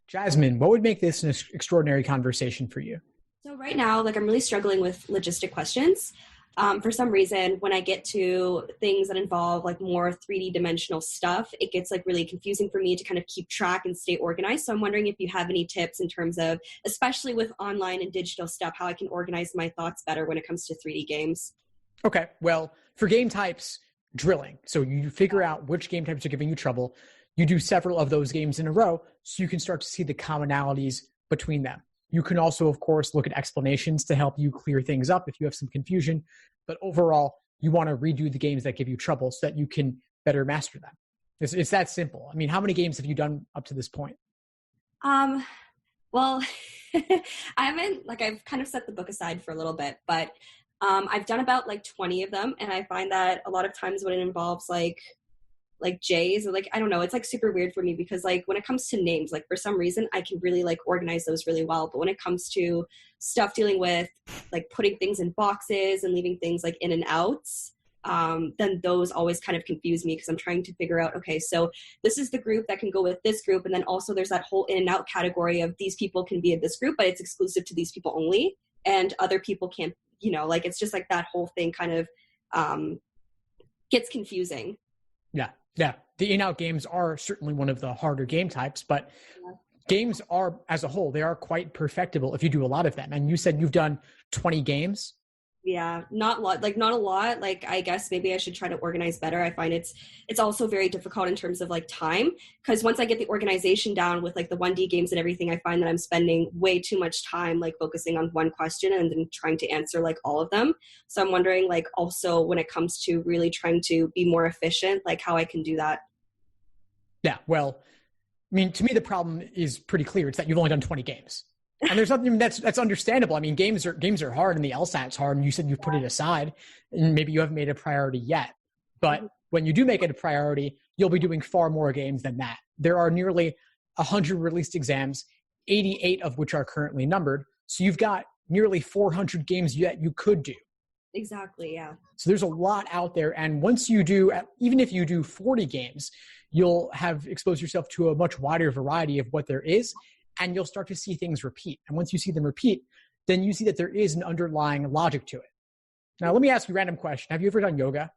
Jasmine, what would make this an extraordinary conversation for you? So right now, like I'm really struggling with logistic questions. For some reason, when I get to things that involve like more 3D dimensional stuff, it gets like really confusing for me to kind of keep track and stay organized. So I'm wondering if you have any tips in terms of, especially with online and digital stuff, how I can organize my thoughts better when it comes to 3D games. Okay, well, for game types, drilling. So you figure out which game types are giving you trouble. You do several of those games in a row so you can start to see the commonalities between them. You can also, of course, look at explanations to help you clear things up if you have some confusion. But overall, you want to redo the games that give you trouble so that you can better master them. It's that simple. I mean, how many games have you done up to this point? Well, I haven't, like I've kind of set the book aside for a little bit, but I've done about like 20 of them. And I find that a lot of times when it involves like J's or like, I don't know, it's like super weird for me because like when it comes to names, like for some reason I can really like organize those really well. But when it comes to stuff dealing with like putting things in boxes and leaving things like in and outs, then those always kind of confuse me because I'm trying to figure out, okay, so this is the group that can go with this group. And then also there's that whole in and out category of these people can be in this group, but it's exclusive to these people only. And other people can't, you know, like it's just like that whole thing kind of gets confusing. Yeah. The in-out games are certainly one of the harder game types, but games are, as a whole, they are quite perfectible if you do a lot of them. And you said you've done 20 games. Yeah, not a lot. Like, I guess maybe I should try to organize better. I find it's also very difficult in terms of like time, because once I get the organization down with like the 1D games and everything, I find that I'm spending way too much time like focusing on one question and then trying to answer like all of them. So I'm wondering like also when it comes to really trying to be more efficient, like how I can do that. Yeah, well, I mean, to me, the problem is pretty clear. It's that you've only done 20 games. And there's something that's understandable. I mean, games are hard and the Lsat's hard, and you said you've put it aside and maybe you haven't made it a priority yet. But when you do make it a priority, you'll be doing far more games than that. There are nearly 100 released exams, 88 of which are currently numbered. So you've got nearly 400 games that you could do. Exactly, yeah. So there's a lot out there. And once you do, even if you do 40 games, you'll have exposed yourself to a much wider variety of what there is. And you'll start to see things repeat. And once you see them repeat, then you see that there is an underlying logic to it. Now, let me ask you a random question. Have you ever done yoga?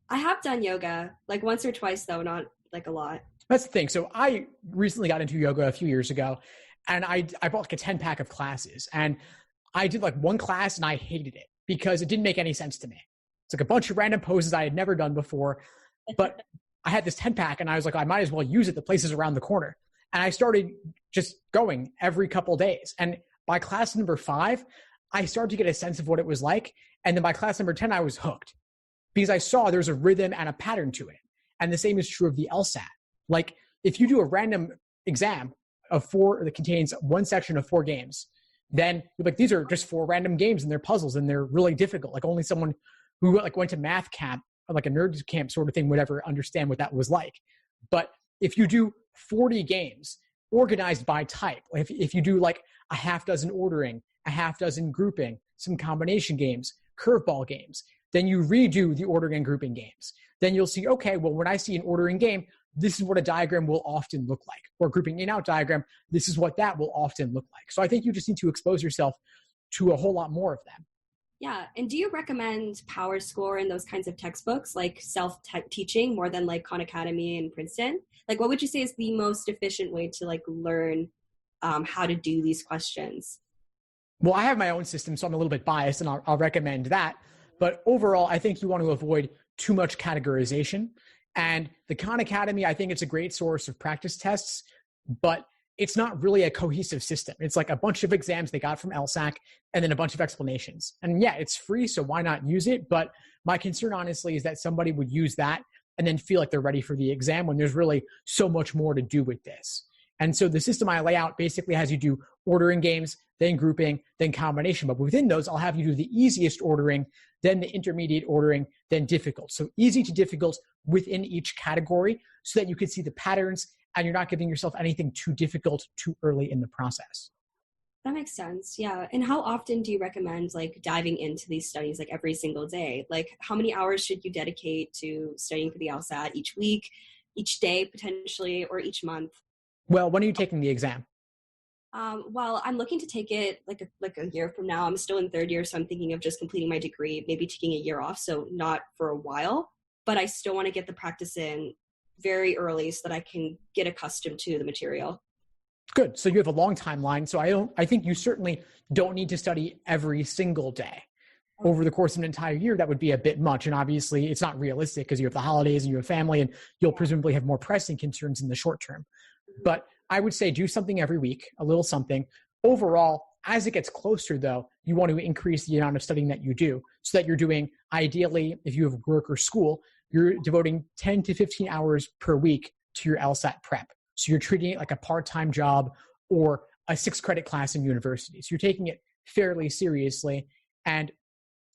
I have done yoga, like once or twice, though, not like a lot. That's the thing. So I recently got into yoga a few years ago, and I bought like a 10-pack of classes. And I did like one class, and I hated it because it didn't make any sense to me. It's like a bunch of random poses I had never done before. But I had this 10-pack, and I was like, I might as well use it. The place is around the corner. And I started just going every couple days. And by class number 5, I started to get a sense of what it was like. And then by class number 10, I was hooked because I saw there's a rhythm and a pattern to it. And the same is true of the Lsat. Like if you do a random exam of 4 that contains one section of 4 games, then you're like, these are just 4 random games and they're puzzles and they're really difficult. Like only someone who like went to math camp, like a nerd camp sort of thing, would ever understand what that was like. But if you do 40 games organized by type, if you do like a half dozen ordering, a half dozen grouping, some combination games, curveball games, then you redo the ordering and grouping games. Then you'll see, okay, well, when I see an ordering game, this is what a diagram will often look like. Or grouping in-out diagram, this is what that will often look like. So I think you just need to expose yourself to a whole lot more of them. Yeah. And do you recommend PowerScore and those kinds of textbooks, like self-teaching more than like Khan Academy and Princeton? Like, what would you say is the most efficient way to like learn how to do these questions? Well, I have my own system, so I'm a little bit biased, and I'll recommend that. But overall, I think you want to avoid too much categorization. And the Khan Academy, I think it's a great source of practice tests, but it's not really a cohesive system. It's like a bunch of exams they got from LSAC and then a bunch of explanations. And yeah, it's free, so why not use it? But my concern, honestly, is that somebody would use that and then feel like they're ready for the exam when there's really so much more to do with this. And so the system I lay out basically has you do ordering games, then grouping, then combination. But within those, I'll have you do the easiest ordering, then the intermediate ordering, then difficult. So easy to difficult within each category so that you can see the patterns and you're not giving yourself anything too difficult too early in the process. That makes sense. Yeah. And how often do you recommend like diving into these studies, like every single day? Like how many hours should you dedicate to studying for the LSAT each week, each day potentially, or each month? Well, when are you taking the exam? Well, I'm looking to take it like a year from now. I'm still in third year, so I'm thinking of just completing my degree, maybe taking a year off, so not for a while, but I still want to get the practice in very early so that I can get accustomed to the material. Good. So you have a long timeline. So I think you certainly don't need to study every single day. Over the course of an entire year, that would be a bit much. And obviously it's not realistic because you have the holidays and you have family and you'll presumably have more pressing concerns in the short term. But I would say do something every week, a little something. Overall, as it gets closer though, you want to increase the amount of studying that you do so that you're doing, ideally, if you have work or school, you're devoting 10 to 15 hours per week to your LSAT prep. So you're treating it like a part-time job or a 6-credit class in university. So you're taking it fairly seriously and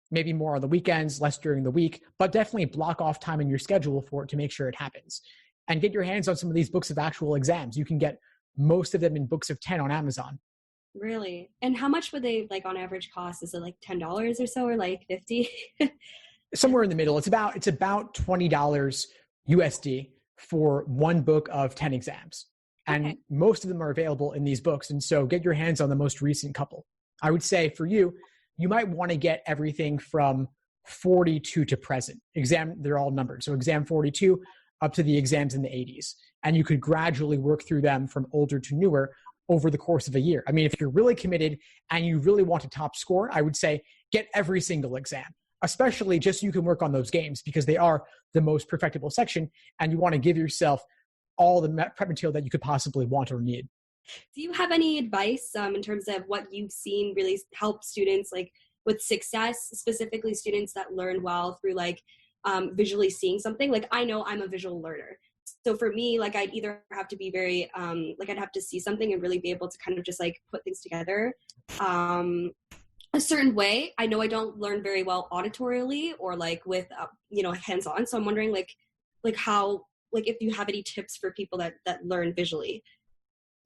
maybe more on the weekends, less during the week, but definitely block off time in your schedule for it to make sure it happens. And get your hands on some of these books of actual exams. You can get most of them in books of 10 on Amazon. Really? And how much would they like on average cost? Is it like $10 or so or like 50? Somewhere in the middle. It's about $20 USD for one book of 10 exams. And Okay. most of them are available in these books. And so get your hands on the most recent couple. I would say for you, you might want to get everything from 42 to present. They're all numbered. So exam 42 up to the exams in the 80s. And you could gradually work through them from older to newer over the course of a year. I mean, if you're really committed and you really want a top score, I would say get every single exam, especially just so you can work on those games because they are the most perfectible section and you want to give yourself all the prep material that you could possibly want or need. Do you have any advice in terms of what you've seen really help students like with success, specifically students that learn well through like visually seeing something? Like I know I'm a visual learner. So for me, like I'd either have to be very, like I'd have to see something and really be able to kind of just like put things together a certain way. I know I don't learn very well auditorially or like with, hands-on. So I'm wondering like how, like if you have any tips for people that learn visually.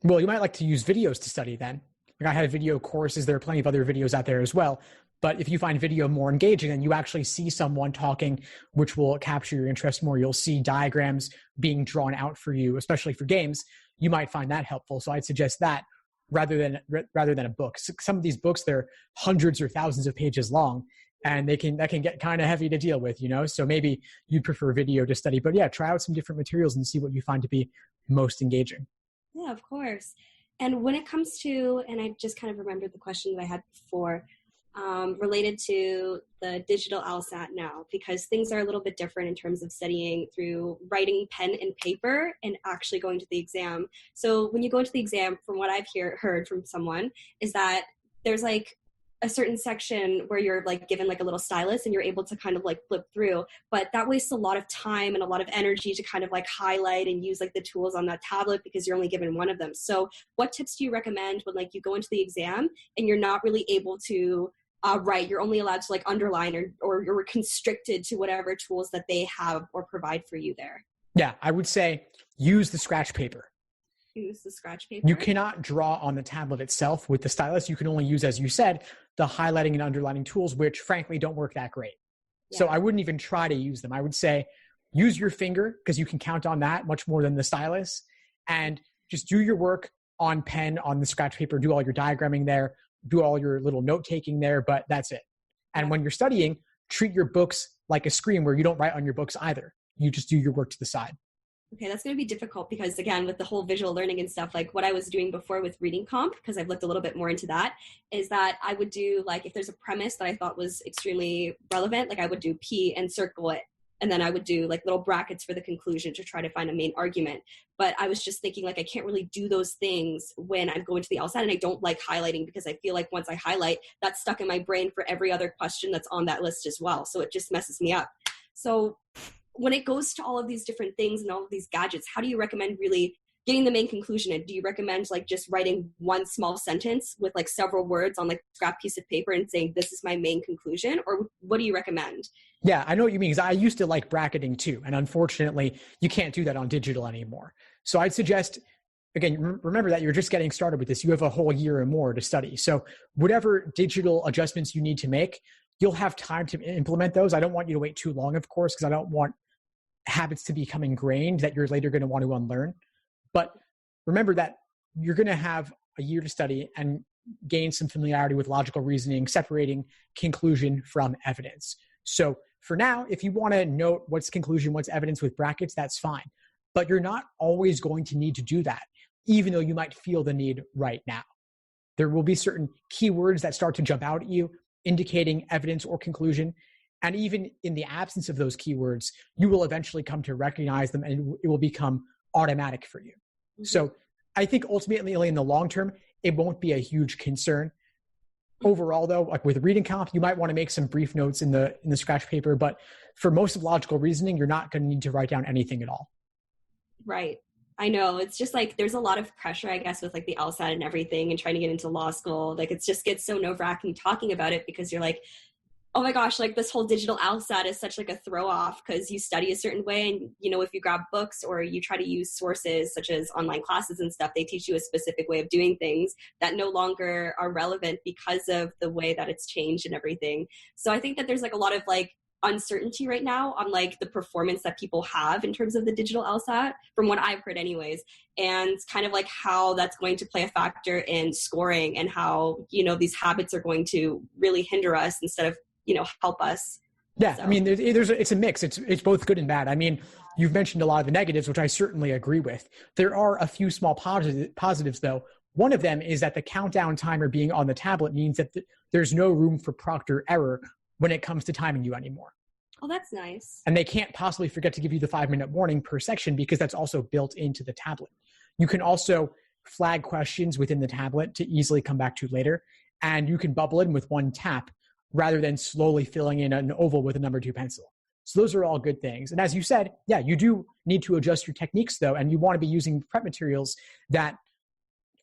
Well, you might like to use videos to study then. Like I have video courses. There are plenty of other videos out there as well. But if you find video more engaging and you actually see someone talking, which will capture your interest more, you'll see diagrams being drawn out for you, especially for games, you might find that helpful. So I'd suggest that rather than a book. Some of these books, they're hundreds or thousands of pages long and that can get kind of heavy to deal with, So maybe you'd prefer video to study, but yeah, try out some different materials and see what you find to be most engaging. Yeah, of course. And when it comes to, and I just kind of remembered the question that I had before, related to the digital LSAT now, because things are a little bit different in terms of studying through writing pen and paper and actually going to the exam. So when you go into the exam, from what I've heard from someone, is that there's like a certain section where you're like given like a little stylus and you're able to kind of like flip through, but that wastes a lot of time and a lot of energy to kind of like highlight and use like the tools on that tablet because you're only given one of them. So what tips do you recommend when like you go into the exam and you're not really able to write, you're only allowed to like underline or you're constricted to whatever tools that they have or provide for you there? Yeah, I would say use the scratch paper. Use the scratch paper. You cannot draw on the tablet itself with the stylus. You can only use, as you said, the highlighting and underlining tools, which frankly don't work that great. Yeah. So I wouldn't even try to use them. I would say use your finger because you can count on that much more than the stylus, and just do your work on pen, on the scratch paper, do all your diagramming there, do all your little note taking there, but that's it. And when you're studying, treat your books like a screen where you don't write on your books either. You just do your work to the side. Okay, that's going to be difficult because again, with the whole visual learning and stuff, like what I was doing before with reading comp, because I've looked a little bit more into that, is that I would do like, if there's a premise that I thought was extremely relevant, like I would do P and circle it. And then I would do like little brackets for the conclusion to try to find a main argument. But I was just thinking like, I can't really do those things when I'm going to the LSAT, and I don't like highlighting because I feel like once I highlight, that's stuck in my brain for every other question that's on that list as well. So it just messes me up. So when it goes to all of these different things and all of these gadgets, how do you recommend really getting the main conclusion in? Do you recommend like just writing one small sentence with like several words on like a scrap piece of paper and saying, this is my main conclusion? Or what do you recommend? Yeah, I know what you mean, because I used to like bracketing too. And unfortunately, you can't do that on digital anymore. So I'd suggest again, remember that you're just getting started with this. You have a whole year or more to study. So whatever digital adjustments you need to make, you'll have time to implement those. I don't want you to wait too long, of course, because I don't want habits to become ingrained that you're later going to want to unlearn. But remember that you're going to have a year to study and gain some familiarity with logical reasoning, separating conclusion from evidence. So for now, if you want to note what's conclusion, what's evidence with brackets, that's fine. But you're not always going to need to do that, even though you might feel the need right now. There will be certain keywords that start to jump out at you, indicating evidence or conclusion. And even in the absence of those keywords, you will eventually come to recognize them and it will become automatic for you. Mm-hmm. So I think ultimately in the long term, it won't be a huge concern. Overall though, like with reading comp, you might want to make some brief notes in the scratch paper, but for most of logical reasoning, you're not going to need to write down anything at all. Right. I know. It's just like, there's a lot of pressure, I guess, with like the LSAT and everything and trying to get into law school. Like it just gets so nerve-wracking talking about it because you're like, oh my gosh, like this whole digital LSAT is such like a throw off because you study a certain way. And, you know, if you grab books or you try to use sources such as online classes and stuff, they teach you a specific way of doing things that no longer are relevant because of the way that it's changed and everything. So I think that there's like a lot of like uncertainty right now on like the performance that people have in terms of the digital LSAT, from what I've heard anyways, and kind of like how that's going to play a factor in scoring and how, you know, these habits are going to really hinder us instead of, you know, help us. Yeah. So. I mean, it's a mix. It's both good and bad. I mean, you've mentioned a lot of the negatives, which I certainly agree with. There are a few small positives though. One of them is that the countdown timer being on the tablet means that there's no room for proctor error when it comes to timing you anymore. Oh, that's nice. And they can't possibly forget to give you the 5-minute warning per section because that's also built into the tablet. You can also flag questions within the tablet to easily come back to later. And you can bubble in with one tap rather than slowly filling in an oval with a number 2 pencil. So those are all good things. And as you said, yeah, you do need to adjust your techniques though, and you want to be using prep materials that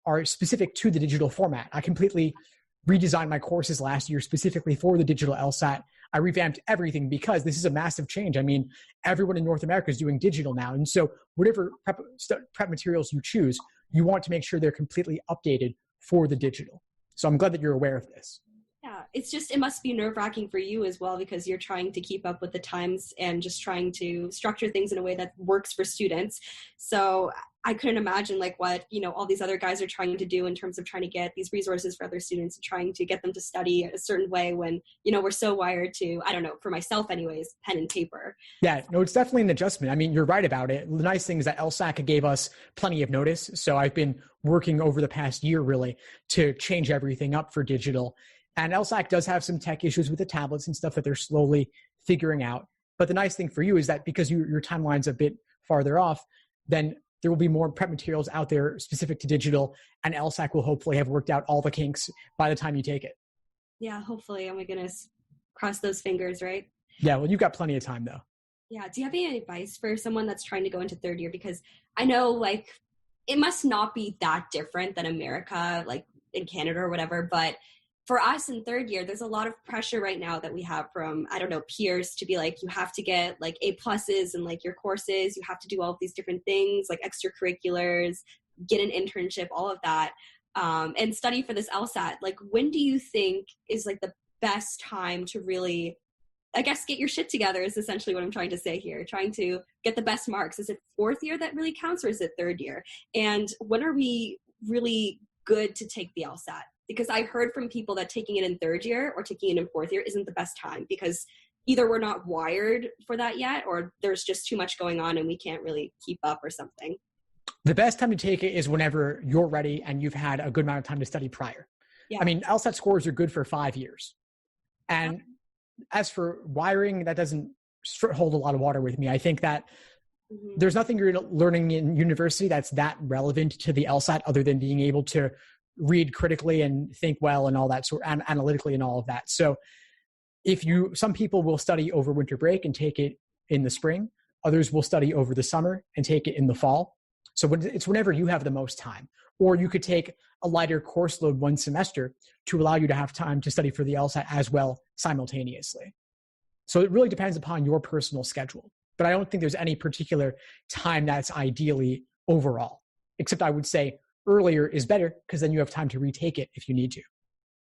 are specific to the digital format. I completely redesigned my courses last year specifically for the digital LSAT. I revamped everything because this is a massive change. I mean, everyone in North America is doing digital now. And so whatever prep materials you choose, you want to make sure they're completely updated for the digital. So I'm glad that you're aware of this. Yeah, it's just, it must be nerve-wracking for you as well because you're trying to keep up with the times and just trying to structure things in a way that works for students. So I couldn't imagine like what, you know, all these other guys are trying to do in terms of trying to get these resources for other students and trying to get them to study a certain way when, you know, we're so wired to, I don't know, for myself anyways, pen and paper. Yeah, no, it's definitely an adjustment. I mean, you're right about it. The nice thing is that LSAC gave us plenty of notice. So I've been working over the past year really to change everything up for digital. And LSAC does have some tech issues with the tablets and stuff that they're slowly figuring out. But the nice thing for you is that because your timeline's a bit farther off, then there will be more prep materials out there specific to digital, and LSAC will hopefully have worked out all the kinks by the time you take it. Yeah, hopefully. Oh my goodness. Cross those fingers, right? Yeah, well, you've got plenty of time though. Yeah. Do you have any advice for someone that's trying to go into third year? Because I know like it must not be that different than America, like in Canada or whatever, but for us in third year, there's a lot of pressure right now that we have from, I don't know, peers to be like, you have to get like A+ in like your courses. You have to do all of these different things like extracurriculars, get an internship, all of that, and study for this LSAT. Like, when do you think is like the best time to really, I guess, get your shit together is essentially what I'm trying to say here, trying to get the best marks. Is it fourth year that really counts or is it third year? And when are we really good to take the LSAT? Because I heard from people that taking it in third year or taking it in fourth year isn't the best time because either we're not wired for that yet or there's just too much going on and we can't really keep up or something. The best time to take it is whenever you're ready and you've had a good amount of time to study prior. Yeah. I mean, LSAT scores are good for 5 years. And as for wiring, that doesn't hold a lot of water with me. I think that there's nothing you're learning in university that's that relevant to the LSAT other than being able to read critically and think well and all that sort, and analytically and all of that. So some people will study over winter break and take it in the spring. Others will study over the summer and take it in the fall. So it's whenever you have the most time. Or you could take a lighter course load one semester to allow you to have time to study for the LSAT as well simultaneously. So it really depends upon your personal schedule. But I don't think there's any particular time that's ideally overall. except I would say earlier is better because then you have time to retake it if you need to.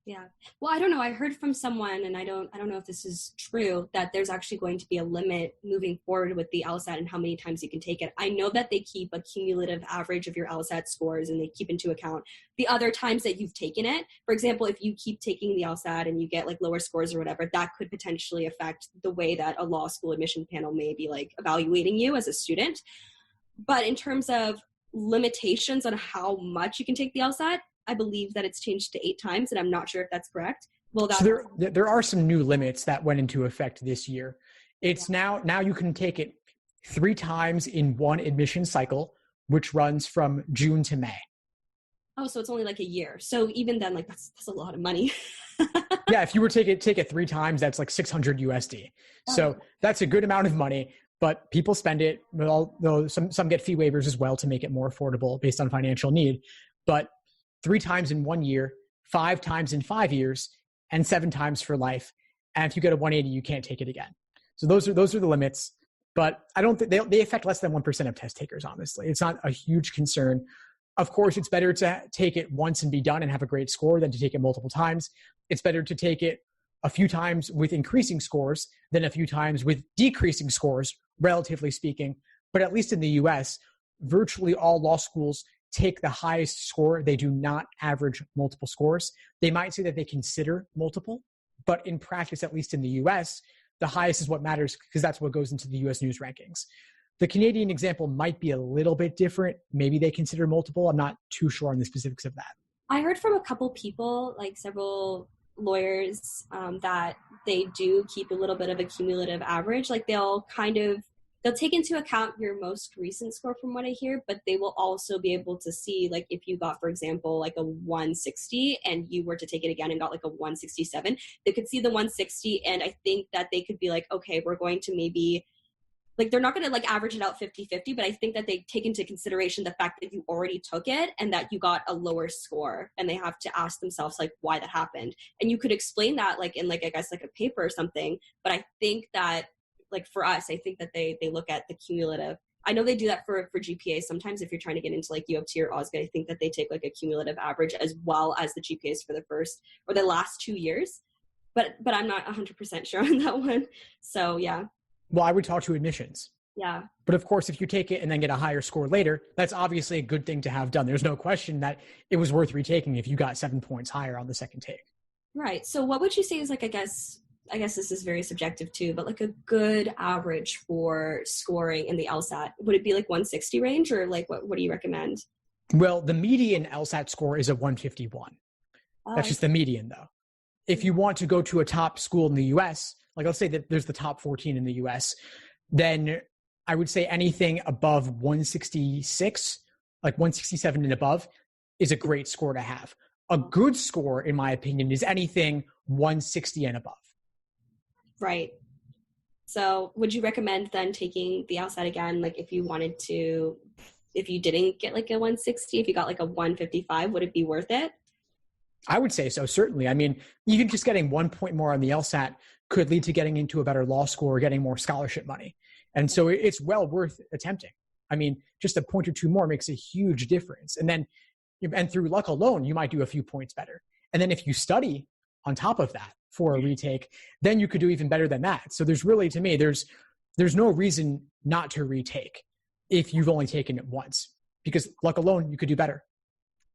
Yeah. Well, I don't know. I heard from someone, and I don't know if this is true, that there's actually going to be a limit moving forward with the Lsat and how many times you can take it. I know that they keep a cumulative average of your Lsat scores, and they keep into account the other times that you've taken it. For example, if you keep taking the Lsat and you get like lower scores or whatever, that could potentially affect the way that a law school admission panel may be like evaluating you as a student. But in terms of limitations on how much you can take the Lsat, I believe that it's changed to 8 times, and I'm not sure if that's correct. Well, so there are some new limits that went into effect this year. It's now you can take it 3 times in one admission cycle, which runs from June to May. Oh, so it's only like a year. So even then, like that's a lot of money. Yeah, if you were to take it 3 times, that's like 600 USD. So that's a good amount of money, but people spend it. Though some get fee waivers as well to make it more affordable based on financial need. But 3 times in 1 year, 5 times in 5 years, and 7 times for life. And if you get a 180, you can't take it again. So those are the limits. But I don't think they affect less than 1% of test takers, honestly. It's not a huge concern. Of course, it's better to take it once and be done and have a great score than to take it multiple times. It's better to take it a few times with increasing scores than a few times with decreasing scores, relatively speaking. But at least in the US, virtually all law schools take the highest score. They do not average multiple scores. They might say that they consider multiple, but in practice, at least in the US, the highest is what matters because that's what goes into the US news rankings. The Canadian example might be a little bit different. Maybe they consider multiple. I'm not too sure on the specifics of that. I heard from a couple people, like several lawyers, that they do keep a little bit of a cumulative average. Like they'll take into account your most recent score from what I hear, but they will also be able to see, like, if you got, for example, like a 160 and you were to take it again and got like a 167, they could see the 160. And I think that they could be like, okay, we're going to maybe, like, they're not going to like average it out 50-50, but I think that they take into consideration the fact that you already took it and that you got a lower score, and they have to ask themselves like why that happened. And you could explain that like in like, I guess like a paper or something. But I think that, like for us, I think that they look at the cumulative. I know they do that for GPA sometimes if you're trying to get into like U of T or OSGA. I think that they take like a cumulative average as well as the GPAs for the first or the last 2 years. But I'm not 100% sure on that one. So yeah. Well, I would talk to admissions. Yeah. But of course, if you take it and then get a higher score later, that's obviously a good thing to have done. There's no question that it was worth retaking if you got 7 points higher on the second take. Right. So what would you say is like, I guess this is very subjective too, but like a good average for scoring in the Lsat? Would it be like 160 range, or like what do you recommend? Well, the median Lsat score is a 151. That's just the median though. If you want to go to a top school in the US, like let's say that there's the top 14 in the US, then I would say anything above 166, like 167 and above, is a great score to have. A good score, in my opinion, is anything 160 and above. Right. So would you recommend then taking the Lsat again? Like if you didn't get like a 160, if you got like a 155, would it be worth it? I would say so, certainly. I mean, even just getting 1 point more on the Lsat could lead to getting into a better law school or getting more scholarship money. And so it's well worth attempting. I mean, just a point or two more makes a huge difference. And through luck alone, you might do a few points better. And then if you study on top of that for a retake, then you could do even better than that. So there's really, to me, there's no reason not to retake if you've only taken it once, because luck alone, you could do better.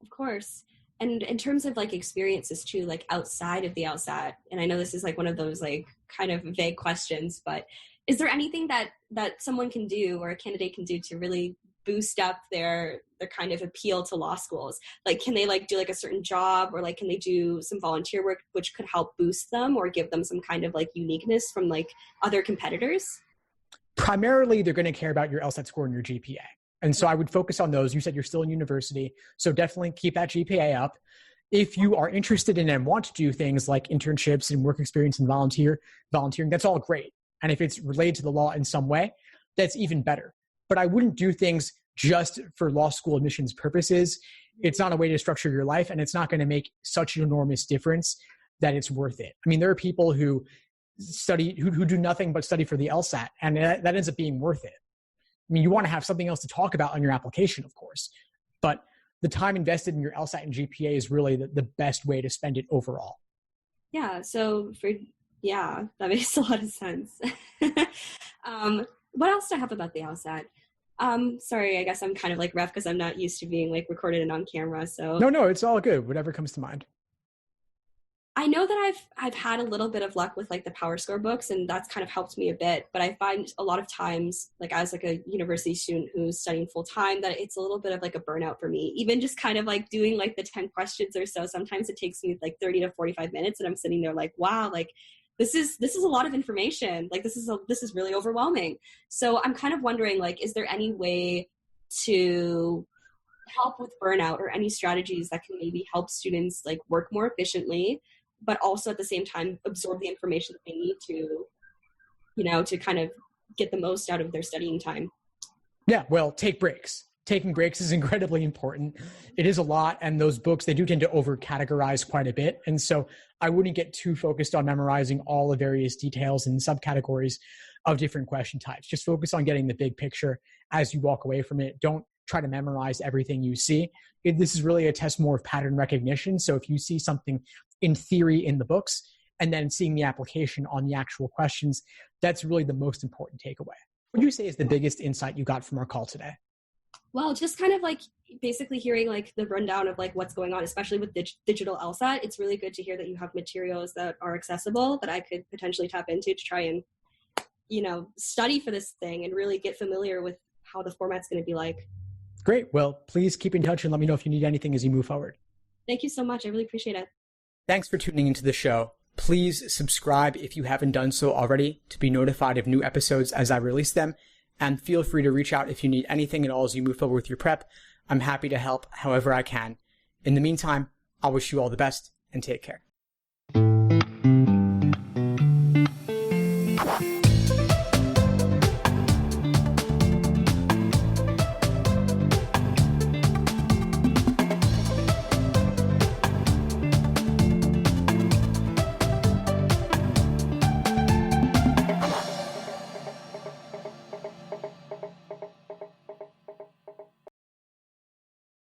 Of course. And in terms of like experiences too, like outside of the Lsat, and I know this is like one of those like kind of vague questions, but is there anything that someone can do or a candidate can do to really boost up their kind of appeal to law schools? Like, can they like do like a certain job, or like, can they do some volunteer work which could help boost them or give them some kind of like uniqueness from like other competitors? Primarily, they're going to care about your Lsat score and your GPA. And so I would focus on those. You said you're still in university, so definitely keep that GPA up. If you are interested in and want to do things like internships and work experience and volunteering, that's all great. And if it's related to the law in some way, that's even better. But I wouldn't do things just for law school admissions purposes. It's not a way to structure your life, and it's not going to make such an enormous difference that it's worth it. I mean, there are people who study, who do nothing but study for the Lsat, and that ends up being worth it. I mean, you want to have something else to talk about on your application, of course, but the time invested in your LSAT and GPA is really the best way to spend it overall. Yeah. So that makes a lot of sense. What else do I have about the LSAT? Sorry, I guess I'm kind of like rough because I'm not used to being like recorded and on camera. So no, it's all good. Whatever comes to mind. I know that I've had a little bit of luck with like the Power Score books, and that's kind of helped me a bit. But I find a lot of times, like as like a university student who's studying full time, that it's a little bit of like a burnout for me. Even just kind of like doing like the 10 questions or so, sometimes it takes me like 30 to 45 minutes, and I'm sitting there like, wow, like this is a lot of information. Like this is really overwhelming. So I'm kind of wondering, like, is there any way to help with burnout or any strategies that can maybe help students like work more efficiently, but also at the same time absorb the information that they need to kind of get the most out of their studying time? Yeah, well, take breaks. Taking breaks is incredibly important. It is a lot, and those books, they do tend to over-categorize quite a bit. And so I wouldn't get too focused on memorizing all the various details and subcategories of different question types. Just focus on getting the big picture as you walk away from it. Don't try to memorize everything you see. This is really a test more of pattern recognition. So if you see something in theory in the books and then seeing the application on the actual questions, that's really the most important takeaway. What would you say is the biggest insight you got from our call today? Well, just kind of like basically hearing like the rundown of like what's going on, especially with digital LSAT. It's really good to hear that you have materials that are accessible that I could potentially tap into to try and, study for this thing and really get familiar with how the format's going to be like. Great. Well, please keep in touch and let me know if you need anything as you move forward. Thank you so much. I really appreciate it. Thanks for tuning into the show. Please subscribe if you haven't done so already to be notified of new episodes as I release them. And feel free to reach out if you need anything at all as you move forward with your prep. I'm happy to help however I can. In the meantime, I'll wish you all the best and take care.